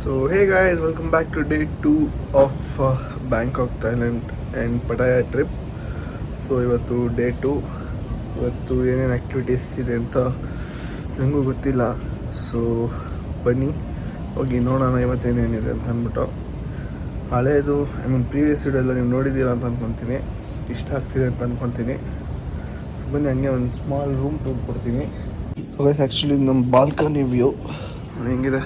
So hey guys, welcome back to day 2 of Bangkok, Thailand and Pattaya trip. So ಇವತ್ತು day 2. ಇವತ್ತು ಏನೇನು activities ಇದೆ ಅಂತ ನನಗೂ ಗೊತ್ತಿಲ್ಲ. ಸೊ ಬನ್ನಿ ಹೋಗಿ ನೋಡೋಣ ಇವತ್ತೇನೇನಿದೆ ಅಂತ ಅಂದ್ಬಿಟ್ಟು. ಹಳೇದು ಪ್ರೀವಿಯಸ್ ವಿಡಿಯೋಲ್ಲ ನೀವು ನೋಡಿದ್ದೀರ ಅಂತ ಅಂದ್ಕೊತೀನಿ, ಇಷ್ಟ ಆಗ್ತಿದೆ ಅಂತ ಅಂದ್ಕೊತೀನಿ. ಸೊ ಬನ್ನಿ ಹಂಗೆ ಒಂದು ಸ್ಮಾಲ್ ರೂಮ್ ಟೂರ್ ಕೊಡ್ತೀನಿ. ಸೊ ಗೈಸ್ ಆ್ಯಕ್ಚುಲಿ ನಮ್ಮ ಬಾಲ್ಕನಿ ವ್ಯೂ ಹೆಂಗಿದೆ.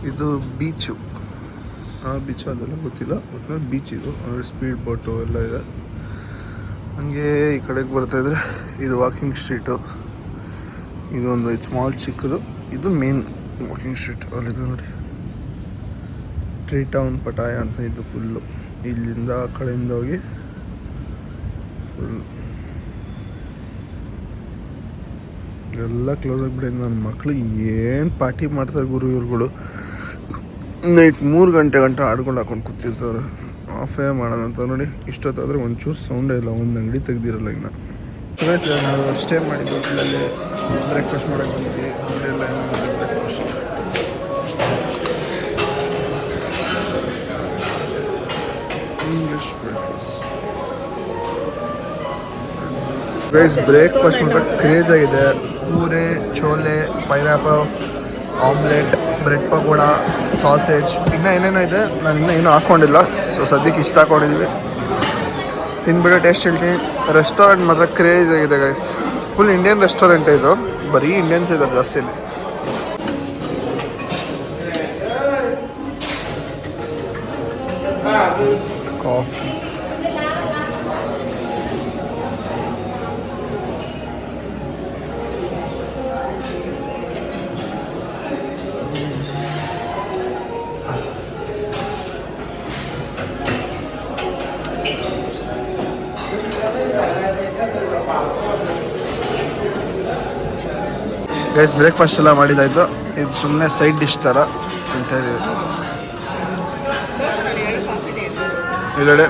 ಇದು ಬೀಚು, ಆ ಬೀಚು ಅದೆಲ್ಲ ಗೊತ್ತಿಲ್ಲ, ಒಟ್ಟಿನಲ್ಲಿ ಬೀಚ್ ಇದು. ಸ್ಪೀಡ್ ಬೋಟು ಎಲ್ಲ ಇದೆ. ಹಂಗೆ ಈ ಕಡೆಗೆ ಬರ್ತಾಯಿದ್ರೆ ಇದು ವಾಕಿಂಗ್ ಸ್ಟ್ರೀಟು. ಇದು ಒಂದು ಸ್ಮಾಲ್ ಚಿಕ್ಕದು, ಇದು ಮೇನ್ ವಾಕಿಂಗ್ ಸ್ಟ್ರೀಟ್. ಅಲ್ಲಿದೆ ನೋಡಿ, ಟ್ರೀ ಟೌನ್ ಪಟಾಯ ಅಂತ. ಇದು ಫುಲ್ಲು ಇಲ್ಲಿಂದ ಆ ಕಡೆಯಿಂದ ಹೋಗಿ ಫುಲ್ ಎಲ್ಲ ಕ್ಲೋಸ್ ಆಗಿಬಿಟ್ಟಿದೆ. ನನ್ನ ಮಕ್ಕಳು ಏನು ಪಾರ್ಟಿ ಮಾಡ್ತಾರೆ ಗುರು ಇವ್ರುಗಳು. ನೈಟ್ 3 ಗಂಟೆ ಆಡ್ಕೊಂಡು ಹಾಕೊಂಡು ಕೂತಿರ್ತಾರೆ. ಆಫೇ ಮಾಡೋಣ ಅಂತ ನೋಡಿ. ಇಷ್ಟೊತ್ತಾದರೆ ಒಂಚೂರು ಸೌಂಡೇ ಇಲ್ಲ, ಒಂದು ಅಂಗಡಿ ತೆಗ್ದಿರಲ್ಲ ಇನ್ನು. ನಾವು ಸ್ಟೇ ಮಾಡಿದ್ದು ಹೋಟೆಲಲ್ಲಿ ಬ್ರೇಕ್ಫಾಸ್ಟ್ ಮಾಡೋಕ್ಕೆ ಬಂದಿದ್ವಿ. ಅಂಗಡಿಯೆಲ್ಲ ಬ್ರೇಕ್ಫಾಸ್ಟ್ ಇಂಗ್ಲೀಷ್ ಬ್ರೇಕ್ಫಾಸ್ಟ್ ಮಾತ್ರ ಕ್ರೇಜ್ ಆಗಿದೆ. Puri, chole, pineapple, omelette, bread pakoda, sausage, ಇನ್ನೂ ಏನೇನೋ ಇದೆ. ನಾನು ಇನ್ನೂ ಏನೂ ಹಾಕ್ಕೊಂಡಿಲ್ಲ. ಸೊ ಸದ್ಯಕ್ಕೆ ಇಷ್ಟ ಹಾಕ್ಕೊಂಡಿದ್ವಿ. ತಿನ್ಬಿಟ್ಟು ಟೇಸ್ಟ್ ಹೇಳ್ತೀನಿ. ರೆಸ್ಟೋರೆಂಟ್ ಮಾತ್ರ ಕ್ರೇಜ್ ಆಗಿದೆ ಗೈಸ್. ಫುಲ್ ಇಂಡಿಯನ್ ರೆಸ್ಟೋರೆಂಟ್ ಇದು, ಬರೀ ಇಂಡಿಯನ್ಸ್ ಇದ್ದಾರೆ ಜಾಸ್ತಿ ಇಲ್ಲಿ. ಕಾಫಿ, ಗೈಸ್ ಬ್ರೇಕ್ಫಾಸ್ಟ್ ಎಲ್ಲ ಮಾಡಿದಾಯ್ತು. ಇದು ಸುಮ್ಮನೆ ಸೈಡ್ ಡಿಶ್ ಥರ ಅಂತ ಇದ್ದೀವಿ. ಇಲ್ಲಡೆ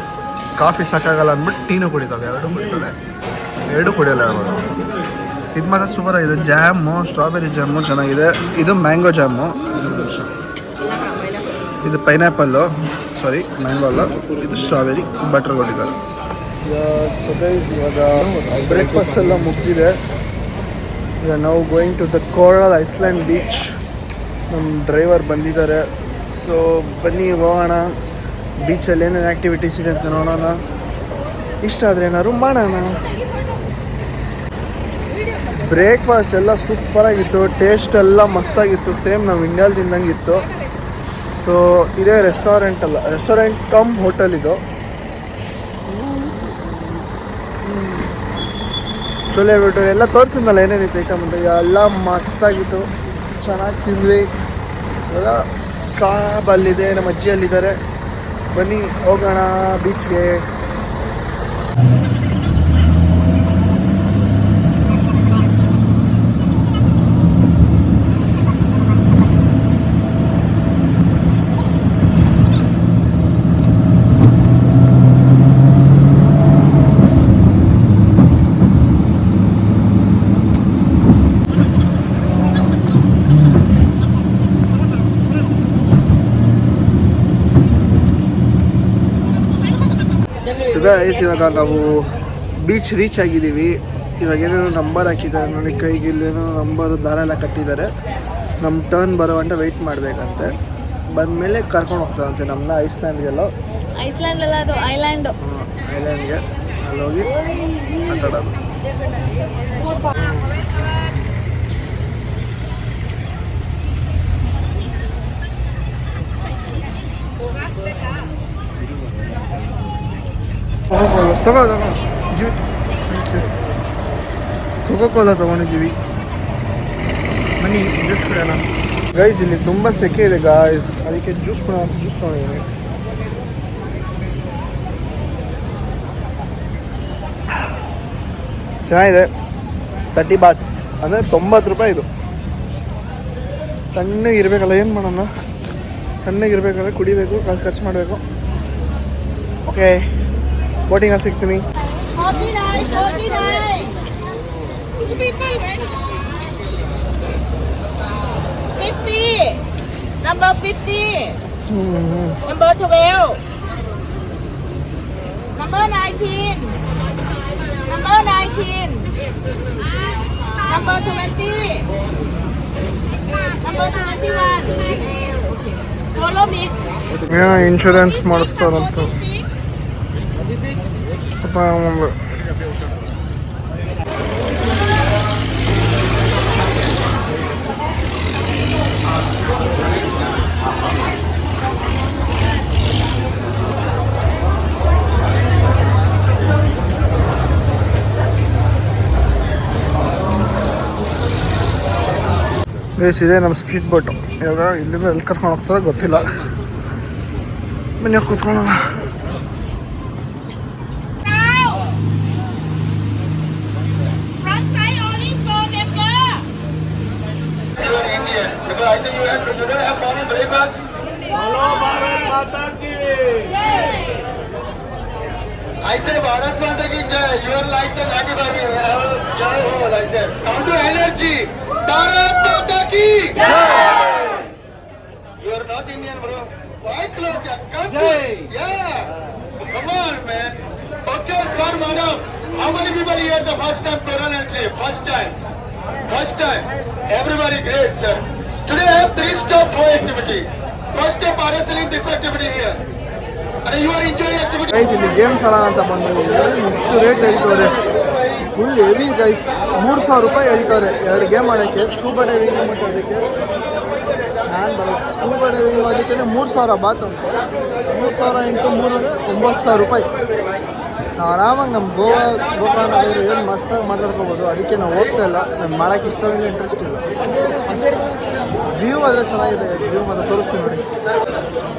ಕಾಫಿ ಸಾಕಾಗಲ್ಲ ಅಂದ್ಬಿಟ್ಟು ಟೀನು ಕುಡಿತಾವೆ, ಎರಡು ಕುಡಿಯಲ್ಲ ಅವರು. ಇದು ಮಾತ್ರ ಸೂಪರ್ ಆಗಿದೆ. ಜಾಮು, ಸ್ಟ್ರಾಬೆರಿ ಜಾಮು ಚೆನ್ನಾಗಿದೆ. ಇದು ಮ್ಯಾಂಗೋ ಜಾಮು, ಇದು ಪೈನಾಪಲ್ಲು, ಸಾರಿ ಮ್ಯಾಂಗೋ ಅಲ್ಲ, ಇದು ಸ್ಟ್ರಾಬೆರಿ ಬಟರ್ ಕೊಟ್ಟಿದ್ದಾರೆ. ಇವಾಗ ಬ್ರೇಕ್ಫಾಸ್ಟ್ ಎಲ್ಲ ಮುಗ್ದಿದೆ. We are now going to the Coral Island beach. ನಮ್ಮ ಡ್ರೈವರ್ ಬಂದಿದ್ದಾರೆ. ಸೊ ಬನ್ನಿ ಹೋಗೋಣ, ಬೀಚಲ್ಲಿ ಏನೇನು ಆ್ಯಕ್ಟಿವಿಟೀಸ್ ಇದೆ ಅಂತ ನೋಡೋಣ. ಇಷ್ಟ ಆದರೆ ಏನಾದ್ರು ಮಾಡೋಣ. ಬ್ರೇಕ್ಫಾಸ್ಟ್ ಎಲ್ಲ ಸೂಪರಾಗಿತ್ತು, ಟೇಸ್ಟ್ ಎಲ್ಲ ಮಸ್ತಾಗಿತ್ತು. ಸೇಮ್ ನಾವು ಇಂಡಿಯಾದಲ್ಲಿ ತಿಂದಂಗಿತ್ತು. ಸೊ ಇದೇ ರೆಸ್ಟೋರೆಂಟ್ ಅಲ್ಲ, ರೆಸ್ಟೋರೆಂಟ್ ಕಮ್ ಹೋಟೆಲ್ ಇದು. ಚೊಲೆ ಬಿಟ್ಟು ಎಲ್ಲ ತೋರಿಸಿದ್ನಲ್ಲ ಏನೇನಿತ್ತು ಐಟಮ್ ಅಂತ, ಎಲ್ಲ ಮಸ್ತಾಗಿತ್ತು, ಚೆನ್ನಾಗಿ ತಿಂದ್ವಿ. ಇವಾಗ ಕಾಬಲ್ಲಿದೆ, ನಮ್ಮ ಅಜ್ಜಿಯಲ್ಲಿದ್ದಾರೆ. ಬನ್ನಿ ಹೋಗೋಣ ಬೀಚ್ಗೆ. ಇವಾಗ ನಾವು ಬೀಚ್ ರೀಚ್ ಆಗಿದ್ದೀವಿ. ಇವಾಗ ಏನೇನೋ ನಂಬರ್ ಹಾಕಿದ್ದಾರೆ ನೋಡಿ, ಕೈಗೆ ಇಲ್ಲೇನೋ ನಂಬರು ದಾರ ಎಲ್ಲ ಕಟ್ಟಿದ್ದಾರೆ. ನಮ್ಮ ಟರ್ನ್ ಬರೋ ಗಂಟೆ ವೆಯ್ಟ್ ಮಾಡಬೇಕಂತೆ. ಬಂದಮೇಲೆ ಕರ್ಕೊಂಡು ಹೋಗ್ತಾರಂತೆ ನಮ್ಮನ್ನ ಐಸ್ಲ್ಯಾಂಡ್ಗೆಲ್ಲ. ಐಸ್ಲ್ಯಾಂಡ್ ಅಲ್ಲ, ಅದು ಐಲ್ಯಾಂಡು. ಐಲ್ಯಾಂಡ್ಗೆ ಅಲ್ಲೋಗಿ ಆಟಾಡೋದು. ತಗೋ ಕೋಕೋ ಕೋಲಾ ತೊಗೊಂಡಿದ್ದೀವಿ. ಬನ್ನಿ ಜ್ಯೂಸ್ ಕುಡಿಯೋಣ ಗೈಸ್. ಇಲ್ಲಿ ತುಂಬ ಸೆಕೆ ಇದೆ ಗಾಯ್ಸ್, ಅದಕ್ಕೆ ಜ್ಯೂಸ್ ಕುಡಿಯೋಣ ಅಂತ ಜ್ಯೂಸ್ ತೊಗೊಂಡಿದ್ದೀನಿ. ಚೆನ್ನಾಗಿದೆ. 30 ಬಾತ್ಸ್ ಅಂದರೆ 90 ರೂಪಾಯಿ. ಇದು ತಣ್ಣಗಿರ್ಬೇಕಲ್ಲ, ಏನು ಮಾಡೋಣ, ತಣ್ಣಗಿರ್ಬೇಕಂದ್ರೆ ಕುಡಿಬೇಕು, ಖರ್ಚು ಮಾಡಬೇಕು. ಓಕೆ, ಬೋಟಿಂಗಲ್ಲಿ ಸಿಗ್ತೀನಿ. Number 50. ಹ್ಞೂ Number 12. Number 19. Number 19. Number 20. Number 21. Follow me. ಏನೋ ಇನ್ಶೂರೆನ್ಸ್ ಮಾಡಿಸ್ತಾರಂತ 46. ಅಪ್ಪ ಗೈಸ್ ಇದೆ ನಮ್ಮ ಸ್ಪೀಡ್ ಬೋಟು. ಇವಾಗ ಇಲ್ಲಿಂದ ಎಲ್ಲಿ ಕರ್ಕೊಂಡು ಹೋಗ್ತಾರೋ ಗೊತ್ತಿಲ್ಲ. ಬನ್ನಿ ಕೂತ್ಕೊಳ್ಳೋಣ. Front side only for member. You are Indian because I think you don't have morning breakfast. बोलो भारत माता की I say Bharat Mata ki Jai. You are like the 95 year old Jai ho like that. Come to energy. Bharat Mata ki Jai. You are not Indian, bro. Why close your country? Yeah. Come on, man. Okay, sir, madam. How many people here the first time Coral entry? First time. First time. Everybody great, sir. Today I have 3 step 4 activity. First step parasailing this activity here. And you are enjoying activity. Guys ಇಲ್ಲಿ games ಆಡೋಣ ಅಂತ ಬಂದಿದ್ದೀವಿ. ಇಷ್ಟು rate ಹೇಳ್ತವ್ರೆ, full heavy guys. 3,000 ರೂಪಾಯಿ ಹೇಳ್ತವ್ರೆ 2 game ಆಡೋಕ್ಕೆ. Scuba diving ಮತ್ತು ಅದಕ್ಕೆ ನಾನು ಬರೋದು. ಸ್ಕೂಬಾ ಡೈವಿಂಗ್ ಅದಕ್ಕೆ 3,000 ಬಾತ್ ಅಂತ. 3,000 ಇಂಟು 3 ಅಂದರೆ 9,000 ರೂಪಾಯಿ. ನಾವು ಆರಾಮಾಗಿ ನಮ್ಮ ಗೋಕರ್ಣ ಏನು ಮಸ್ತಾಗಿ ಮಾತಾಡ್ಕೋಬೋದು. ಅದಕ್ಕೆ ನಾವು ಹೋಗ್ತಾ ಇಲ್ಲ. ನಾನು ಮಾಡೋಕ್ಕೆ ಇಷ್ಟವಿಲ್ಲ, ಇಂಟ್ರೆಸ್ಟ್ ಇಲ್ಲ. ವ್ಯೂ ಆದರೆ ಚೆನ್ನಾಗಿದೆ. ವ್ಯೂ ಮತ್ತು ತೋರಿಸ್ತೀನಿ ನೋಡಿ.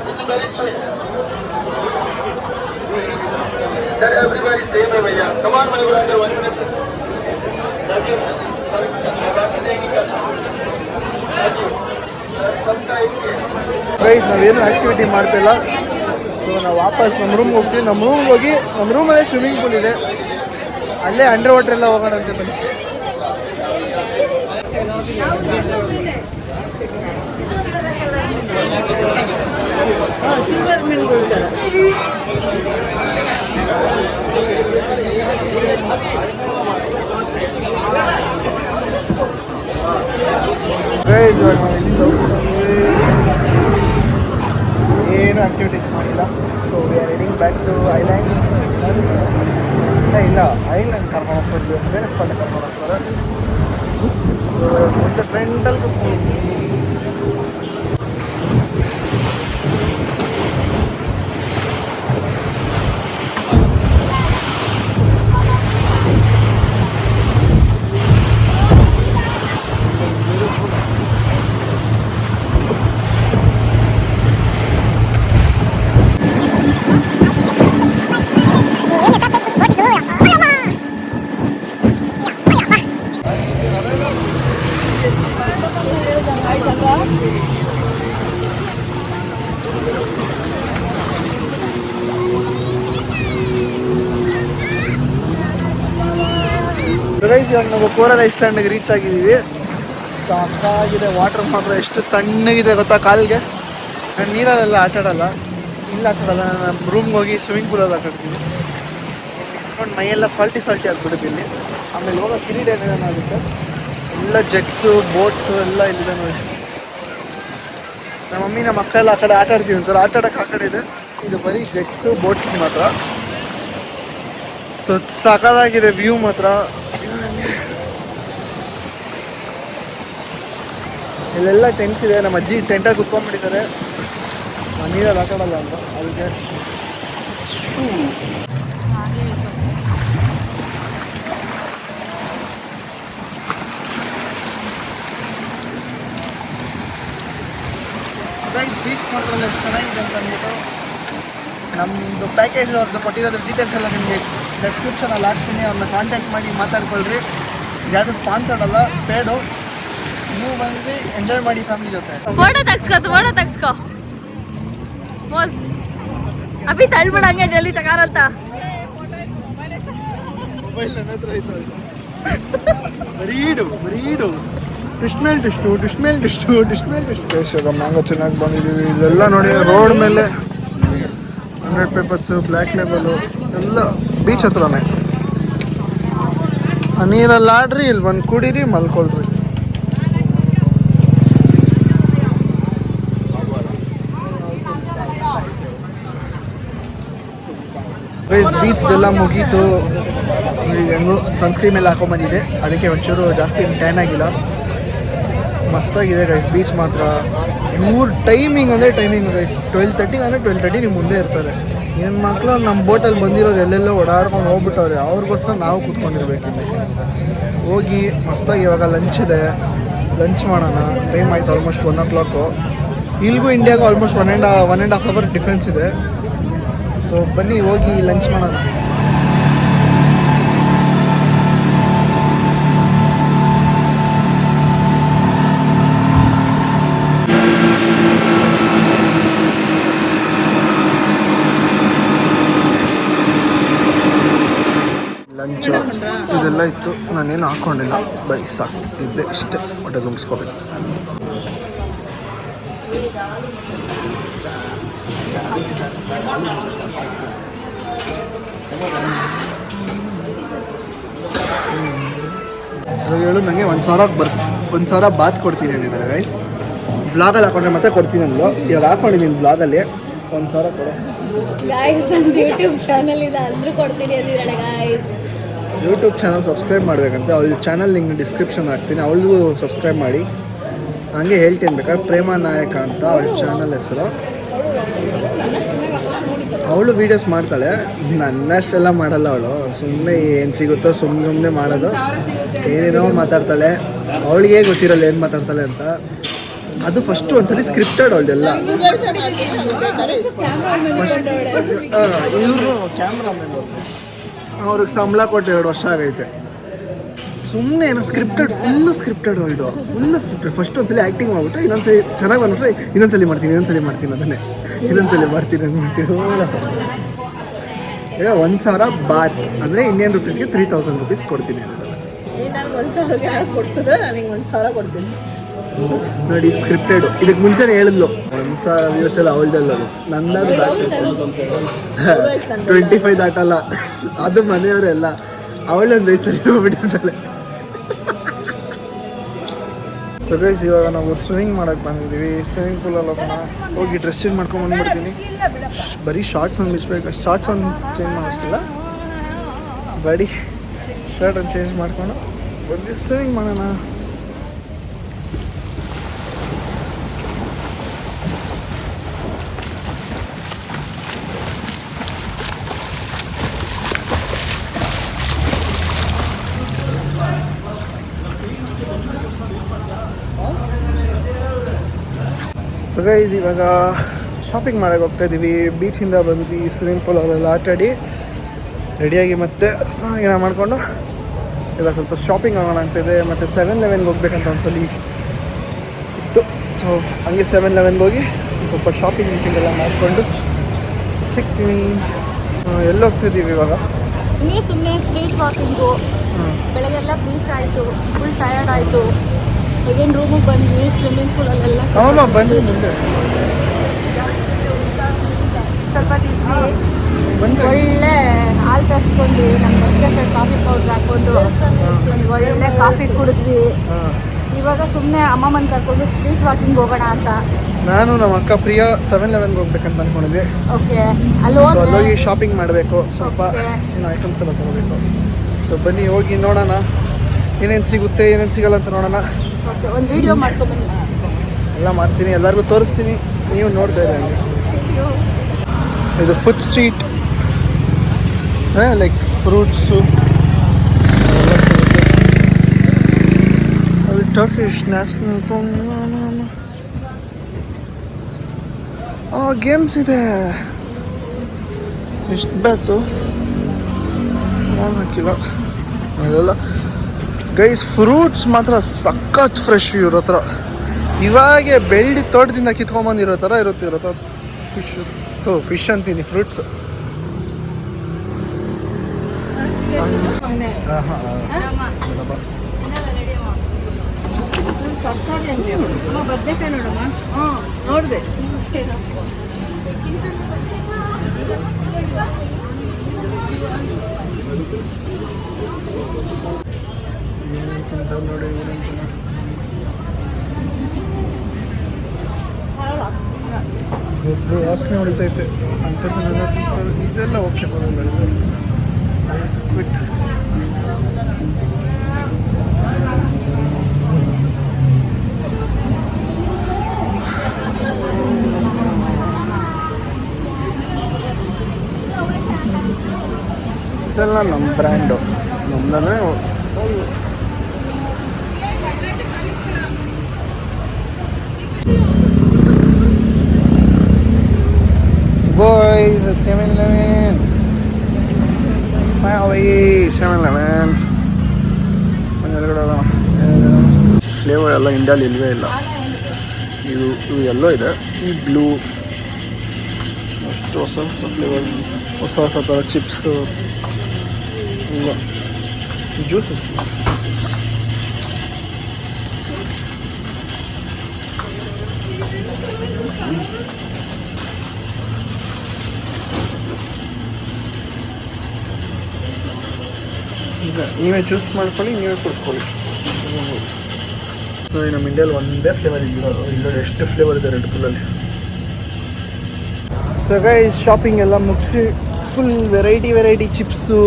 This is very sweet. Sir, everybody same है भैया. Come on, my brother, 1 minute, sir. Thank you. Sir, मैं बात नहीं करता. Thank you. Sir, सबका एक ही है. ಗೈಸ್ ನಾವೇನು ಆ್ಯಕ್ಟಿವಿಟಿ ಮಾಡ್ತಿಲ್ಲ. ಸೊ ನಾವು ವಾಪಸ್ ನಮ್ಮ ರೂಮ್ಗೆ ಹೋಗ್ತೀವಿ. ನಮ್ಮ ರೂಮ್ಗೆ ಹೋಗಿ ನಮ್ಮ ರೂಮಲ್ಲೇ ಸ್ವಿಮ್ಮಿಂಗ್ ಪೂಲ್ ಇದೆ, ಅಲ್ಲೇ ಅಂಡರ್ ವಾಟರ್ ಎಲ್ಲ ಹೋಗೋಣ ಅಂತ ಬನ್ನಿ. ಸಿಲ್ವರ್ ಮೀನುಗಳು ಸರ್. ಗೈಸ್ ಇವಾಗ ನಾವು ಇಲ್ಲಿಂದ ಏನು ಆ್ಯಕ್ಟಿವಿಟೀಸ್ ಮಾಡಿಲ್ಲ. So we are heading back to island. ಇಲ್ಲ ಐಲ್ಯಾಂಡ್ ಕರ್ಕೊಂಡು ಹೋಗ್ತಿದ್ವಿ, ಬೇರೆ ಸ್ಪಾಟ್ ಕರ್ಕೊಂಡು ಹೋಗ್ತಾರೆ. ಮುಂದೆ ಫ್ರೆಂಡಲ್ಲಿ ಕೂತ್ಕೊಂಡು ಗೈಸ್ ಇವಾಗ ನಾವು ಕೋರಲ್ ಐಸ್ಲ್ಯಾಂಡ್ಗೆ ರೀಚ್ ಆಗಿದ್ದೀವಿ. ಸಾಕಾಗಿದೆ. ವಾಟರ್ ಮಾತ್ರ ಎಷ್ಟು ತಣ್ಣಗಿದೆ ಗೊತ್ತಾ ಕಾಲಿಗೆ. ನಾನು ನೀರಲ್ಲೆಲ್ಲ ಆಟಾಡಲ್ಲ, ಇಲ್ಲ ಆಟಾಡಲ್ಲ. ನಮ್ಮ ರೂಮ್ಗೆ ಹೋಗಿ ಸ್ವಿಮ್ಮಿಂಗ್ ಪೂಲಲ್ಲಿ ಆಟಾಡ್ತೀನಿ. ಇಟ್ಕೊಂಡು ಮೈಯೆಲ್ಲ ಸಾಲ್ಟಿ ಆಗ್ಬಿಡುತ್ತೆ ಇಲ್ಲಿ. ಆಮೇಲೆ ಹೋಗೋ ಕಿರೀಟ್ ಏನೇನಾಗುತ್ತೆ ಎಲ್ಲ ಜೆಟ್ಸು ಬೋಟ್ಸು ಎಲ್ಲ ಇಲ್ಲಿದೆ ನೋಡಿ. ನಮ್ಮ ಮಮ್ಮಿ ನಮ್ಮ ಅಕ್ಕ ಎಲ್ಲ ಆ ಕಡೆ ಆಟ ಆಡ್ತೀವಿ ಅಂತಾರೆ. ಆಟ ಆಡೋಕ್ಕೆ ಆ ಕಡೆ ಇದೆ. ಇದು ಬರೀ ಜೆಟ್ಸು ಬೋಟ್ಸ್ ಮಾತ್ರ. ಸೊ ಸಖತ್ತಾಗಿದೆ ವ್ಯೂ ಮಾತ್ರ. ಇಲ್ಲೆಲ್ಲ ಟೆಂಟ್ಸ್ ಇದೆ. ನಮ್ಮ ಅಜ್ಜಿ ಟೆಂಟಾಗಿ ಕುತ್ಕೊಂಡ್ಬಿಟ್ಟಿದ್ದಾರೆ, ನೀರಲ್ಲಿ ಆಟ ಆಡಲ್ಲ ಅಂತ. ಅದಕ್ಕೆ ಗೈಸ್ ಬೀಚ್ ಮಾತ್ರ ಎಷ್ಟು ಚೆನ್ನಾಗಿದೆ ಅಂತ ಅಂದ್ಬಿಟ್ಟು ನಮ್ಮದು ಪ್ಯಾಕೇಜ್ ಅವ್ರದ್ದು ಕೊಟ್ಟಿರೋದ್ರ ಡೀಟೇಲ್ಸ್ ಎಲ್ಲ ನಿಮಗೆ ಡೆಸ್ಕ್ರಿಪ್ಷನಲ್ಲಿ ಹಾಕ್ತೀನಿ. ಅವ್ರನ್ನ ಕಾಂಟ್ಯಾಕ್ಟ್ ಮಾಡಿ ಮಾತಾಡ್ಕೊಳ್ರಿ. ಯಾವುದು ಸ್ಪಾನ್ಸರ್ಡ್ ಅಲ್ಲ, ಪೇಡು. ನೀವು ಬಂದು ಎಂಜಾಯ್ ಮಾಡಿ ಫ್ಯಾಮಿಲಿ ಜೊತೆ. ಫೋಟೋ ತೆಗ್ಸ್ಕೋ ಮೋಸ್ ಅಭಿ ತಳ್ಬಿಡ ಹಂಗೆ ಜಲ್ದಿ ಚಕಾರಲ್ತ. ಮೊಬೈಲ್ ನನ್ನ ಹತ್ರ ಐತೆ. ಬರೀ ಇಡು ಡಿಸ್ಟ್ ಮೇಲೆ ಡಿಸ್ಟ್ ಇವಾಗ ಮ್ಯಾಂಗೋ ಚೆನ್ನಾಗಿ ಬಂದಿದ್ದೀವಿ. ಇಲ್ಲೆಲ್ಲ ನೋಡಿ ರೋಡ್ ಮೇಲೆ 100 ಪೇಪರ್ಸು, ಬ್ಲ್ಯಾಕ್ ಲೇಬಲು ಎಲ್ಲ ಬೀಚ್ ಹತ್ರನೇ. ಆ ನೀರಲ್ಲಿ ಆಡ್ರಿ, ಇಲ್ಲಿ ಬಂದು ಕುಡೀರಿ, ಮಲ್ಕೊಳ್ರಿ. ಬೀಚ್ದೆಲ್ಲ ಮುಗೀತು. ಹೆಂಗು ಸನ್ಸ್ಕ್ರೀನ್ ಎಲ್ಲ ಹಾಕೊಂಬಂದಿದೆ, ಅದಕ್ಕೆ ಒಂಚೂರು ಜಾಸ್ತಿ ಟ್ಯಾನ್ ಆಗಿಲ್ಲ. ಮಸ್ತಾಗಿದೆ ಗೈಸ್ ಬೀಚ್ ಮಾತ್ರ. ಇವ್ರ ಟೈಮಿಂಗ್ ಅಂದರೆ ಟೈಮಿಂಗ್ ಗೈಸ್ 12:30 ಅಂದರೆ 12:30 ನಿಮ್ಮ ಮುಂದೆ ಇರ್ತಾರೆ. ಏನು ಮಕ್ಕಳು ನಮ್ಮ ಬೋಟಲ್ಲಿ ಬಂದಿರೋದು ಎಲ್ಲೆಲ್ಲೋ ಓಡಾಡ್ಕೊಂಡು ಹೋಗ್ಬಿಟ್ಟವ್ರೆ. ಅವ್ರಿಗೋಸ್ಕರ ನಾವು ಕೂತ್ಕೊಂಡಿರ್ಬೇಕಿಲ್ಲಿ. ಹೋಗಿ ಮಸ್ತಾಗಿ ಇವಾಗ ಲಂಚ್ ಇದೆ, ಲಂಚ್ ಮಾಡೋಣ. ಟೈಮ್ ಆಯ್ತು ಆಲ್ಮೋಸ್ಟ್ 1 o'clock. ಇಲ್ಲಿಗೂ ಇಂಡಿಯಾಗೂ ಆಲ್ಮೋಸ್ಟ್ 1.5 hour ಡಿಫ್ರೆನ್ಸ್ ಇದೆ. ಸೊ ಬನ್ನಿ ಹೋಗಿ ಲಂಚ್ ಮಾಡೋಣ. ಲಂಚು ಇದೆಲ್ಲ ಇತ್ತು, ನಾನೇನು ಹಾಕ್ಕೊಂಡಿಲ್ಲ. ಬೈ ಸಾಕು ಇದ್ದೆ ಇಷ್ಟೇ, ಹೊಟ್ಟೆ ತುಂಬಿಸ್ಕೋಬೇಕು. ಹೇಳು ನನಗೆ 1,000 ಬಾತ್ ಕೊಡ್ತೀನಿ ಅಂದಿದ್ದಾರೆ ಗೈಸ್. ಬ್ಲಾಗಲ್ಲಿ ಹಾಕೊಂಡ್ರೆ ಮತ್ತೆ ಕೊಡ್ತೀನಿ ಅಂದ್ಲು. ಇವಾಗ ಹಾಕೊಂಡಿದ್ದೀನಿ ಬ್ಲಾಗಲ್ಲಿ 1,000 ಕೊಡು ಗಾಯ್ಸ್. ನಂದು ಯೂಟ್ಯೂಬ್ ಚಾನಲ್ ಇಲ್ಲ, ಎಲ್ಲರೂ ಕೊಡ್ತೀನಿ ಅಂದಿದ್ದಾಳೆ ಗಾಯ್ಸ್. ಯೂಟ್ಯೂಬ್ ಚಾನಲ್ ಸಬ್ಸ್ಕ್ರೈಬ್ ಮಾಡಬೇಕಂತೆ. ಅವಳ ಚಾನಲ್ ನಿಂಗೆ ಡಿಸ್ಕ್ರಿಪ್ಷನ್ ಹಾಕ್ತೀನಿ, ಅವಳಿಗೂ ಸಬ್ಸ್ಕ್ರೈಬ್ ಮಾಡಿ. ಹಂಗೆ ಹೇಳ್ತೀನಿ ಬೇಕಾದ್ರೆ, ಪ್ರೇಮಾ ನಾಯಕ ಅಂತ ಅವಳ ಚಾನಲ್ ಹೆಸರು. ಅವಳು ವೀಡಿಯೋಸ್ ಮಾಡ್ತಾಳೆ, ನನ್ನಷ್ಟೆಲ್ಲ ಮಾಡಲ್ಲ ಅವಳು. ಸುಮ್ಮನೆ ಏನು ಸಿಗುತ್ತೋ ಸುಮ್ಮನೆ ಮಾಡೋದು, ಏನೇನೋ ಮಾತಾಡ್ತಾಳೆ. ಅವಳಿಗೆ ಗೊತ್ತಿರಲ್ಲ ಏನು ಮಾತಾಡ್ತಾಳೆ ಅಂತ. ಅದು ಫಸ್ಟು ಒಂದ್ಸಲಿ ಸ್ಕ್ರಿಪ್ಟೆಡ್ ಅವಳದೆಲ್ಲ. ಇವರು ಕ್ಯಾಮ್ರಾಮನ್ ಅವ್ರಿಗೆ ಸಂಬಳ ಕೊಟ್ಟು 2 ವರ್ಷ ಆಗೈತೆ. ಸುಮ್ಮನೆ ಏನೋ ಸ್ಕ್ರಿಪ್ಟೆಡ್, ಫುಲ್ಲು ಸ್ಕ್ರಿಪ್ಟೆಡ್ ಫಸ್ಟ್ ಒಂದ್ಸಲಿ ಆ್ಯಕ್ಟಿಂಗ್ ಮಾಡ್ಬಿಟ್ರೆ, ಇನ್ನೊಂದ್ಸಲಿ ಚೆನ್ನಾಗಿ ಬಂದ್ಬಿಟ್ರೆ ಇನ್ನೊಂದ್ಸಲಿ ಮಾಡ್ತೀನಿ ಅದನ್ನೇ ಇನ್ನೊಂದ್ಸಲಿ ಮಾಡ್ತೀನಿ ಅಂದ್ಬಿಟ್ಟು. ಈಗ 1,000 ಬಾತ್ ಅಂದರೆ ಇಂಡಿಯನ್ ರುಪೀಸ್ಗೆ 3,000 rupees ಕೊಡ್ತೀನಿ ಅದೆಲ್ಲ. ನೋಡಿ ಸ್ಕ್ರಿಪ್ಟೆಡ್. ಇದಕ್ಕೆ ಮುಂಚೆನೇ ಹೇಳಿದ್ಲು 1,000 ವ್ಯೂಸ್ ಎಲ್ಲ ಅವಳ್ದಲ್ಲ, ನಂದಾದ್ರು 25 ದಾಟಲ್ಲ. ಅದು ಮನೆಯವರೆಲ್ಲ ಅವಳೊಂದು 5 ಸಲ ಹೋಗ್ಬಿಟ್ಟಿರ್ತಾಳೆ. ಸೊ ಗೈಸ್ ಇವಾಗ ನಾವು ಸ್ವಿಮ್ಮಿಂಗ್ ಮಾಡೋಕ್ಕೆ ಬಂದಿದ್ದೀವಿ. ಸ್ವಿಮ್ಮಿಂಗ್ ಪೂಲಲ್ಲಿ ಹೋಗಿ ಡ್ರೆಸ್ ಚೇಂಜ್ ಮಾಡ್ಕೊಂಡು ಬಂದ್ಬಿಡ್ತೀನಿ. ಬರೀ ಶಾರ್ಟ್ಸ್ ಒಂದು ಮಿಸ್ಬೇಕು, ಶಾರ್ಟ್ಸ್ ಒಂದು ಚೇಂಜ್ ಮಾಡಿಸಿಲ್ಲ, ಬರೀ ಶರ್ಟ್ ಒಂದು ಚೇಂಜ್ ಮಾಡಿಕೊಂಡು ಬಂದು ಸ್ವಿಮ್ಮಿಂಗ್ ಮಾಡೋಣ. ಸೊ ಗೈಸ್ ಇವಾಗ ಶಾಪಿಂಗ್ ಮಾಡೋಕ್ಕೆ ಹೋಗ್ತಾಯಿದ್ದೀವಿ. ಬೀಚಿಂದ ಬಂದು ಸ್ವಿಮ್ಮಿಂಗ್ ಪೂಲಲ್ಲೆಲ್ಲ ಆಟಾಡಿ ರೆಡಿಯಾಗಿ ಮತ್ತೆ ಸ್ನಾನ ಮಾಡಿಕೊಂಡು ಇಲ್ಲ ಸ್ವಲ್ಪ ಶಾಪಿಂಗ್ ಆಗೋಣ ಆಗ್ತಾಯಿದೆ. ಮತ್ತು 7-Elevenಗೆ ಹೋಗ್ಬೇಕಂತ ಒಂದ್ಸಲಿ ಇತ್ತು. ಸೊ ಹಂಗೆ 7-Elevenಗೆ ಹೋಗಿ ಸ್ವಲ್ಪ ಶಾಪಿಂಗ್ ಎಲ್ಲ ಮಾಡಿಕೊಂಡು ಸಿಗ್ತೀನಿ. ಎಲ್ಲಿ ಹೋಗ್ತಿದ್ದೀವಿ ಇವಾಗ? ಹಿಂಗೆ ಸುಮ್ಮನೆ ಸ್ಟ್ರೀಟ್ ವಾಕಿಂಗು. ಬೆಳಗ್ಗೆಲ್ಲ ಬೀಚ್ ಆಯಿತು, ಫುಲ್ ಟಯರ್ಡ್ ಆಯಿತು. ಈಗೇನು ರೂಮಿಗೆ ಬಂದ್ವಿ, ಸ್ವಿಮ್ಮಿಂಗ್ ಪೂಲಲ್ಲೆಲ್ಲ ಬನ್ನಿ ಮುಂದೆ ಸ್ವಲ್ಪ ತಿಂದ್ವಿ, ಒಳ್ಳೆ ಹಾಲು ತರಿಸ್ಕೊಂಡ್ವಿ. ನಮ್ಮ ನೆಸ್ಕೆಫೆ ಕಾಫಿ ಪೌಡ್ರ್ ಹಾಕ್ಕೊಂಡು ಒಂದು ಒಳ್ಳೆ ಕಾಫಿ ಕುಡಿದ್ವಿ. ಇವಾಗ ಸುಮ್ಮನೆ ಅಮ್ಮಮ್ಮನ ಕರ್ಕೊಂಡು ಸ್ಟ್ರೀಟ್ ವಾಕಿಂಗ್ ಹೋಗೋಣ ಅಂತ. ನಾನು ನಮ್ಮ ಅಕ್ಕ ಪ್ರಿಯಾ 7-Elevenಗೆ ಹೋಗ್ಬೇಕಂತ ಅಂದ್ಕೊಂಡಿದ್ದೆ. ಓಕೆ, ಅಲ್ಲಿ ಹೋಗಿ ಶಾಪಿಂಗ್ ಮಾಡಬೇಕು, ಸ್ವಲ್ಪ ಏನು ಐಟಮ್ಸ್ ಎಲ್ಲ ತೊಗೋಬೇಕು. ಸೊ ಬನ್ನಿ ಹೋಗಿ ನೋಡೋಣ ಏನೇನು ಸಿಗುತ್ತೆ ಏನೇನು ಸಿಗಲ್ಲ ಅಂತ ನೋಡೋಣ. ಓಕೆ, ಒಂದು ವಿಡಿಯೋ ಮಾಡ್ಕೊಂಬನ್ನಿ. ಎಲ್ಲ ಮಾಡ್ತೀನಿ, ಎಲ್ಲರಿಗೂ ತೋರಿಸ್ತೀನಿ, ನೀವು ನೋಡ್ತಾ ಇರಿ. ಇದು ಫುಡ್ ಸ್ಟ್ರೀಟ್, ಲೈಕ್ ಫ್ರೂಟ್ಸು ಎಲ್ಲ ಸಿಗುತ್ತೆ. ಅದು ಟರ್ಕಿಶ್ ನ್ಯಾಷನಲ್ ಗೇಮ್ಸ್ ಇದೆ. ಎಷ್ಟು ಬ್ಯಾತು ಹಾಕಿಲ್ಲ ಅದೆಲ್ಲ. ಗೈಸ್ ಫ್ರೂಟ್ಸ್ ಮಾತ್ರ ಸಖತ್ ಫ್ರೆಶ್ ಇರೋ ಹತ್ರ. ಇವಾಗೆ ಬೆಳ್ಳಿ ತೋಟದಿಂದ ಕಿತ್ಕೊಂಬಂದಿರೋ ಥರ ಇರುತ್ತೆ ಫಿಶ್ ಅಂತೀನಿ, ಫ್ರೂಟ್ಸ್. ಅಮ್ಮ ಬದ್ನೆಕಾಯಿ ನೋಡಮ್ಮ. ನೋಡಿದೆ. ನೋಡಿ ವಾಸನೆ ಹೊಡಿತೈತೆ ಅಂಥದ್ದನ್ನೆಲ್ಲ ತಿಂತಾರೆ. ಇದೆಲ್ಲ ಓಕೆ ಬರೋಲ್ಲ. ಬಿಸ್ಕ್ವಿಟ್ ಇದೆಲ್ಲ ನಮ್ಮ ಬ್ರ್ಯಾಂಡು, ನಮ್ದೇ. Boys, 7-Eleven. Finally, 7-Eleven. Flavour ಎಲ್ಲ ಇಂಡಿಯಾಲಿ ಇಲ್ಲವೇ ಇಲ್ಲ. ಇದು ಎಲ್ಲೋ ಇದೆ, ಈ ಬ್ಲೂ, ಅಷ್ಟು ಹೊಸ ಹೊಸ ಫ್ಲೇವರ್, ಹೊಸ ಹೊಸ ಥರ ಚಿಪ್ಸು, ಜ್ಯೂಸಸ್. ಈಗ ನೀವೇ ಚೂಸ್ ಮಾಡ್ಕೊಳ್ಳಿ, ನೀವೇ ಕೊಡ್ಕೊಳ್ಳಿ. ನೋಡಿ, ನಮ್ಮ ಇಂಡಿಯಲ್ಲಿ ಒಂದೇ ಫ್ಲೇವರ್ ಇರೋದು. ಇಲ್ಲೋಡಿ ಎಷ್ಟು ಫ್ಲೇವರ್ ಇದೆ ರೆಡ್ ಬುಲ್ಲಲ್ಲಿ. ಸೊ ಗೈಸ್, ಶಾಪಿಂಗ್ ಎಲ್ಲ ಮುಗಿಸಿ ಫುಲ್ ವೆರೈಟಿ ಚಿಪ್ಸು,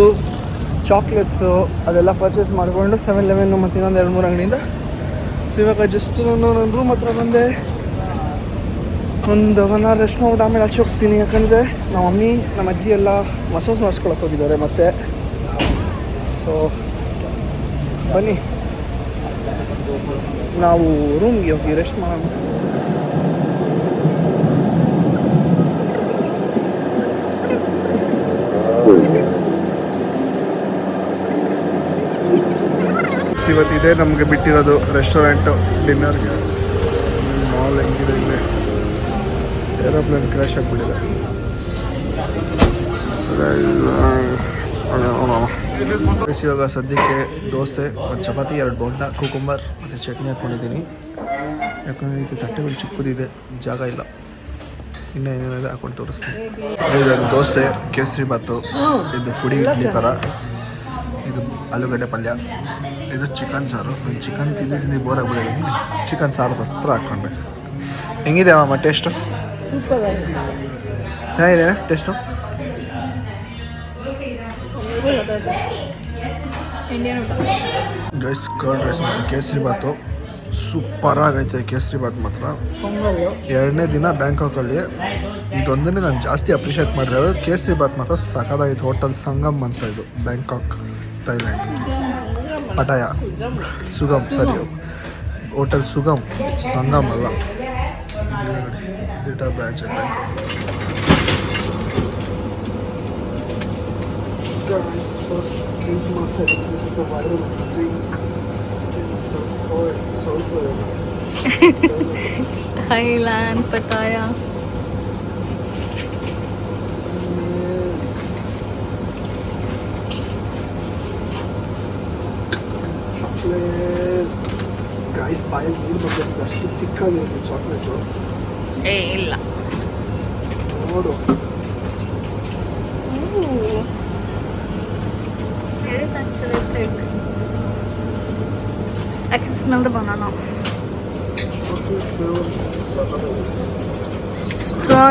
ಚಾಕ್ಲೇಟ್ಸು ಅದೆಲ್ಲ ಪರ್ಚೇಸ್ ಮಾಡಿಕೊಂಡು 7-Eleven ಮತ್ತು ಇನ್ನೊಂದು 2-3 ಅಂಗಡಿಯಿಂದ. ಸೊ ಇವಾಗ ಜಸ್ಟ್ ನಾನು ನನ್ನ ರೂಮ್ ಹತ್ರ ಬಂದೆ. ಒಂದು 1 hour ರೆಸ್ಟ್ ಮಾಡ್ಬಿಟ್ಟು ಆಮೇಲೆ ಆಚೆ ಹೋಗ್ತೀನಿ. ಯಾಕಂದರೆ ನಮ್ಮ ಮಮ್ಮಿ ನಮ್ಮ ಅಜ್ಜಿ ಎಲ್ಲ ಮಸಾಜ್ ಮಾಡಿಸ್ಕೊಳಕ್ಕೆ ಹೋಗಿದ್ದಾರೆ ಮತ್ತೆ. ಸೊ ಬನ್ನಿ ನಾವು ರೂಮ್ಗೆ ಹೋಗಿ ರೆಸ್ಟ್ ಮಾಡೋಣ. ಇವತ್ತಿದೆ ನಮಗೆ ಬಿಟ್ಟಿರೋದು ರೆಸ್ಟೋರೆಂಟು ಡಿನ್ನರ್ಗೆ. ಮಾಲ್ ಹೆಂಗಿದೆ ಇಲ್ಲಿ, ಏರೋಪ್ಲೇನ್ ಕ್ರ್ಯಾಶ್ ಆಗಿಬಿಟ್ಟಿದೆ. ಇವಾಗ ಸದ್ಯಕ್ಕೆ ದೋಸೆ, ಒಂದು ಚಪಾತಿ, 2 ಬೋಂಡ, ಕುಕುಂಬರ್ ಮತ್ತು ಚಟ್ನಿ ಹಾಕ್ಕೊಂಡಿದ್ದೀನಿ. ಯಾಕಂದರೆ ಇದು ತಟ್ಟೆಗಳು ಚಿಕ್ಕದಿದೆ, ಜಾಗ ಇಲ್ಲ. ಇನ್ನೂ ಏನೇನಿದೆ ಹಾಕೊಂಡು ತೋರಿಸ್ತೀನಿ. ಇದು ದೋಸೆ, ಕೇಸರಿ ಬಾತು, ಇದು ಪುಡಿ ಇಡ್ಲಿ ಥರ, ಇದು ಆಲೂಗಡ್ಡೆ ಪಲ್ಯ, ಇದು ಚಿಕನ್ ಸಾರು. ನಾನು ಚಿಕನ್ ತಿಂದು ಬೋರ್ ಆಗಿಬಿಟ್ಟಿದ್ದೀನಿ. ಚಿಕನ್ ಸಾರು ಹತ್ರ ಹಾಕ್ಕೊಂಡೆ. ಹೆಂಗಿದೆ ಅಮ್ಮ ಟೇಸ್ಟು? ಚೆನ್ನಾಗಿದೆ ಟೇಸ್ಟು. ಗೈಸ್, ಕರ್ಡ್ ರೈಸ್ ಮತ್ತು ಕೇಸರಿ ಬಾತು ಸೂಪರ್ ಆಗೈತೆ. ಕೇಸರಿ ಬಾತ್ ಮಾತ್ರ 2ನೇ ದಿನ ಬ್ಯಾಂಕಾಕಲ್ಲಿ ಇದೊಂದನ್ನೇ ನಾನು ಜಾಸ್ತಿ ಅಪ್ರಿಷಿಯೇಟ್ ಮಾಡಿರೋದು. ಕೇಸರಿ ಬಾತ್ ಮಾತ್ರ ಸಖತ್ತಾಗಿತ್ತು. ಹೋಟೆಲ್ ಸಂಗಮ್ ಅಂತ, ಇದು ಬ್ಯಾಂಕಾಕ್ ಥೈಲ್ಯಾಂಡ್. ಪಟಾಯ ಸುಗಮ್, ಸರಿ, ಹೋಟೆಲ್ ಸುಗಮ್, ಸಂಗಮ್ ಅಲ್ಲ. ವಿಸಿಟರ್ ಬ್ರಾಂಚ್ ಅಂತ. Guys, first drink ಮಾಡ್ತಾ ಇದ್ದೀನಿ. This is the viral drink. It's South Thailand Pattaya. Chocolate. Guys, ಬಾಯಲ್ಲಿ ನೀರು ಬರ್ತದೆ, ಅಷ್ಟು ತಿಕ್ಕಾಗಿರುತ್ತೆ ಚಾಕ್ಲೇಟು. ಇಲ್ಲ ನೋಡು. It is actually thick. I can smell the banana. Chocolate flavor. Straw.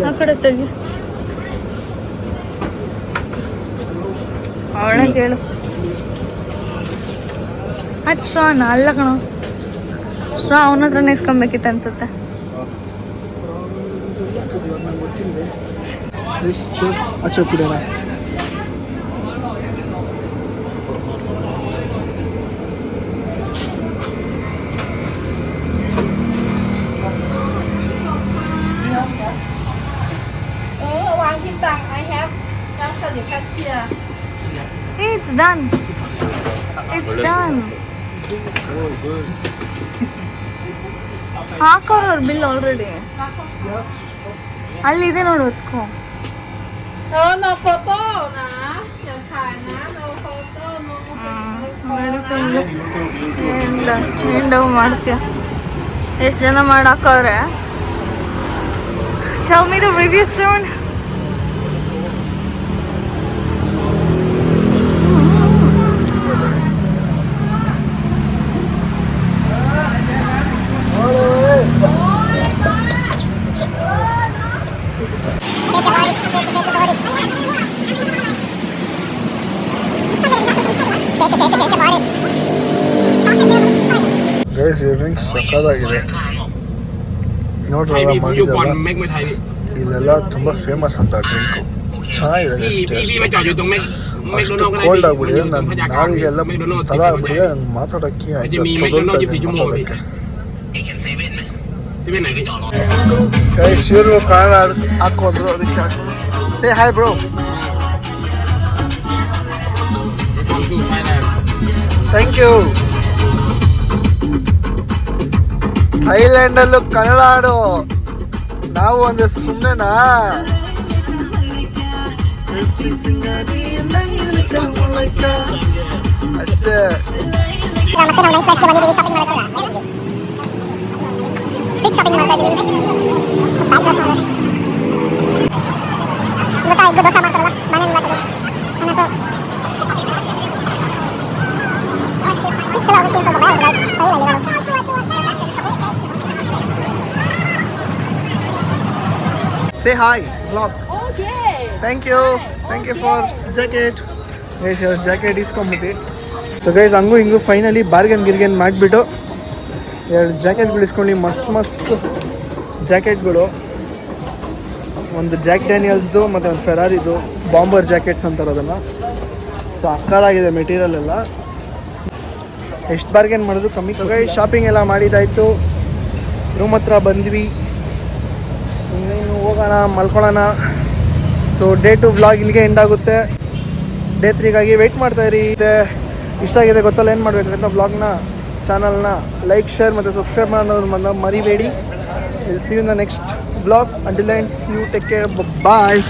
ಆ ಕಡೆ ತೆಗಿ. ಅವಳ ಕೇಳು. ಅದು ಸ್ಟ್ರಾನ ಅಲ್ಲ ಕಣ. ಸ್ಟ್ರಾ ಅವನ ಹತ್ರನೇ ಇಸ್ಕೊಬೇಕಿತ್ತು ಅನ್ಸುತ್ತೆ. ಆಚೆ ಕುಡಿಯೋಣ. It's done. It's done. ಹಾಕೋರು ಬಿಲ್ ಆಲ್ರೆಡಿ. ಅಲ್ಲಿದೆ ನೋಡು, ಹೊತ್ಕೊ. no photo นะอย่าถ่ายนะ no photo no ಏನ್ ಡವ್ ಮಾಡ್ತೀಯ ಎಷ್ಟು ಜನ ಮಾಡಾಕವ್ರೆ Tell me the review soon. Guys ಈ ಡ್ರಿಂಕ್ ಸಕ್ಕತ್ತಾಗಿದೆ ನೋಡ್ರಿ ಮಾಡಿದ್ದಲ್ಲ ಇಲ್ಲೆಲ್ಲ ತುಂಬ ಫೇಮಸ್ ಅಂತ ಡ್ರಿಂಕು ಚೆನ್ನಾಗಿದೆ ಅಷ್ಟು ಕೋಲ್ಡ್ ಆಗ್ಬಿಟ್ಟಿದೆ ನನ್ನ ನಾಲಿಗೆಲ್ಲ ತಡ ಆಗ್ಬಿಟ್ಟಿದೆ ನಂಗೆ ಮಾತಾಡೋಕ್ಕೆ ಮಾತಾಡೋಕ್ಕೆ ಗೈಸ್ ಇವರು ಕನ್ನಡ ಹಾಕೋದ್ರು ಅದಕ್ಕೆ say hi bro thank you ಥೈಲ್ಯಾಂಡಲ್ಲೂ ಕನ್ನಡ ಆಡು ನಾವು ಒಂದು ಸುಮ್ಮನೆನಾ ಅಷ್ಟೇ ಸ್ಟ್ರೀಟ್ ಶಾಪಿಂಗ್ ಮಾಡ್ತಾ ಇದ್ದೀವಿ ಗೊತ್ತಾ ದೋಸೆ ಮಾಡ್ತಾರಲ್ಲ ಮನೇಲಿ ಮಾಡ್ತಾರೆ ಸ್ವೀಟ್ಸ್ಗೆಲ್ಲ ಹೋಗೋಕ್ಕೆ ಸ್ವಲ್ಪ ಭಯ ಆಗುತ್ತೆ ಸರಿ ಅಲ್ಲಿ ನಾನು Say hi, vlog. okay Thank you for jacket. Yes, your jacket is complete. So guys, ಹಂಗೂ ಹಿಂಗೂ ಫೈನಲಿ ಬಾರ್ಗನ್ ಮಾಡಿಬಿಟ್ಟು ಎರಡು ಜಾಕೆಟ್ಗಳು ಇಸ್ಕೊಂಡು ಮಸ್ತ್ ಜಾಕೆಟ್ಗಳು ಒಂದು ಜಾಕ್ ಡ್ಯಾನಿಯಲ್ಸ್ದು ಮತ್ತು ಒಂದು ಫೆರಾರಿದು ಬಾಂಬರ್ ಜಾಕೆಟ್ಸ್ ಅಂತಾರೆ ಅದನ್ನು ಸಕ್ಕತ್ತಾಗಿದೆ ಮೆಟೀರಿಯಲ್ ಎಲ್ಲ ಎಷ್ಟು ಬಾರ್ಗೇನ್ ಮಾಡಿದ್ರು ಕಮ್ಮಿ. ಸೊ ಗೈಸ್ ಶಾಪಿಂಗ್ ಎಲ್ಲ ಮಾಡಿದ್ದಾಯಿತು ರೂಮ್ ಹತ್ರ ಬಂದ್ವಿ ಇನ್ನೇನು ಹೋಗೋಣ ಮಲ್ಕೊಳ್ಳೋಣ. ಸೊ ಡೇ 2 ವ್ಲಾಗ್ ಇಲ್ಲಿಗೆ ಎಂಡ್ ಆಗುತ್ತೆ. ಡೇ 3ಗಾಗಿ ವೆಯ್ಟ್ ಮಾಡ್ತಾಯಿರಿ. ಇಷ್ಟ ಆಗಿದೆ ಗೊತ್ತಲ್ಲ ಏನು ಮಾಡಬೇಕಂತ ವ್ಲಾಗ್ನ ಚಾನಲ್ನ ಲೈಕ್ ಶೇರ್ ಮತ್ತು ಸಬ್ಸ್ಕ್ರೈಬ್ ಮಾಡೋದು ಮರಿಬೇಡಿ. Will see you in the next vlog. Until then see you take care bye.